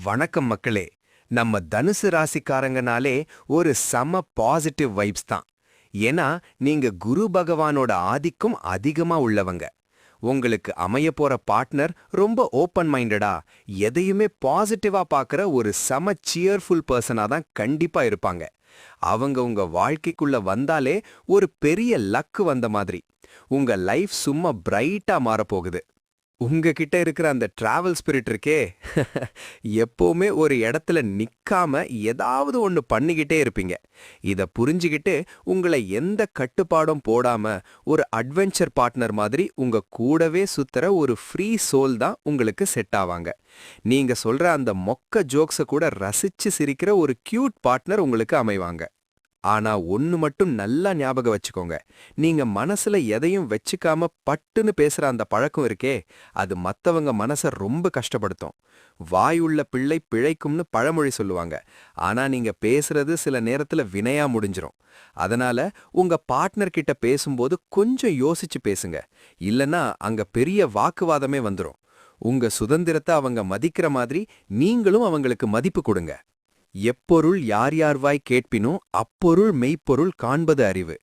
வணக்கம் மக்களே. நம்ம தனுசு ராசிக்காரங்கனாலே ஒரு செம பாசிட்டிவ் வைப்ஸ் தான். ஏன்னா நீங்க குரு பகவானோட ஆதிக்கம் அதிகமா உள்ளவங்க. உங்களுக்கு அமைய போற பார்ட்னர் ரொம்ப ஓப்பன் மைண்டடா, எதையுமே பாசிட்டிவா பார்க்கற ஒரு செம சியர்ஃபுல் பர்சனா தான் கண்டிப்பா இருப்பாங்க. அவங்க உங்க வாழ்க்கைக்குள்ள வந்தாலே ஒரு பெரிய லக் வந்த மாதிரி. உங்க லைஃப் சும்மா பிரைட்டா மாறப்போகுது. உங்ககிட்ட இருக்கிற அந்த டிராவல் ஸ்பிரிட் இருக்கே, எப்பவுமே ஒரு இடத்துல நிக்காம ஏதாவது ஒன்னு பண்ணிக்கிட்டே இருப்பீங்க. இத புரிஞ்சுகிட்டு உங்களை எந்த கட்டுப்பாடும் போடாம ஒரு அட்வென்ச்சர் பார்ட்னர் மாதிரி உங்க கூடவே சுத்துற ஒரு ஃப்ரீ சோல் தான் உங்களுக்கு செட் ஆவாங்க. நீங்க சொல்ற அந்த மொக்க ஜோக்ஸ கூட ரசிச்சு சிரிக்கிற ஒரு கியூட் பார்ட்னர் உங்களுக்கு அமைவாங்க. ஆனா ஒன்னு மட்டும் நல்லா ஞாபகம் வச்சுக்கோங்க. நீங்க மனசுல எதையும் வச்சுக்காம பட்டுன்னு பேசுற அந்த பழக்கம் இருக்கே, அது மத்தவங்க மனச ரொம்ப கஷ்டப்படுத்தும். வாயுள்ள பிள்ளை பிழைக்கும்னு பழமொழி சொல்லுவாங்க. ஆனா நீங்க பேசுறது சில நேரத்துல வினையா முடிஞ்சிரும். அதனால உங்க பார்ட்னர் கிட்ட பேசும்போது கொஞ்சம் யோசிச்சு பேசுங்க. இல்லனா அங்க பெரிய வாக்குவாதமே வந்துரும். உங்க சுதந்திரத்தை அவங்க மதிக்கிற மாதிரி நீங்களும் அவங்களுக்கு மதிப்பு கொடுங்க. எப்பொருள் யார் யார்வாய் கேட்பினோ அப்பொருள் மெய்ப்பொருள் காண்பது அறிவு.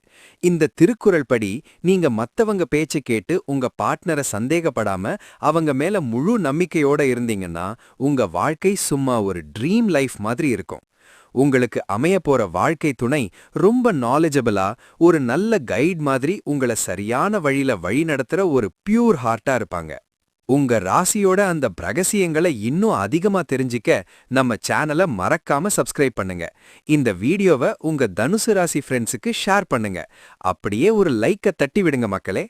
இந்த திருக்குறள் படி நீங்க மத்தவங்க பேச்சை கேட்டு உங்க பார்ட்னரை சந்தேகப்படாம அவங்க மேல முழு நம்பிக்கையோட இருந்தீங்கன்னா உங்க வாழ்க்கை சும்மா ஒரு ட்ரீம் லைஃப் மாதிரி இருக்கும். உங்களுக்கு அமைய போற வாழ்க்கை துணை ரொம்ப நாலேஜபிளா, ஒரு நல்ல கைட் மாதிரி உங்களை சரியான வழியில வழி நடத்துற ஒரு பியூர் ஹார்ட்டா இருப்பாங்க. உங்க ராசியோட அந்த ரகசியங்களை இன்னும் அதிகமா தெரிஞ்சிக்க நம்ம சேனலை மறக்காம சப்ஸ்கிரைப் பண்ணுங்க. இந்த வீடியோவை உங்க தனுசு ராசி ஃப்ரெண்ட்ஸுக்கு ஷேர் பண்ணுங்க. அப்படியே ஒரு லைக்க தட்டி விடுங்க மக்களே.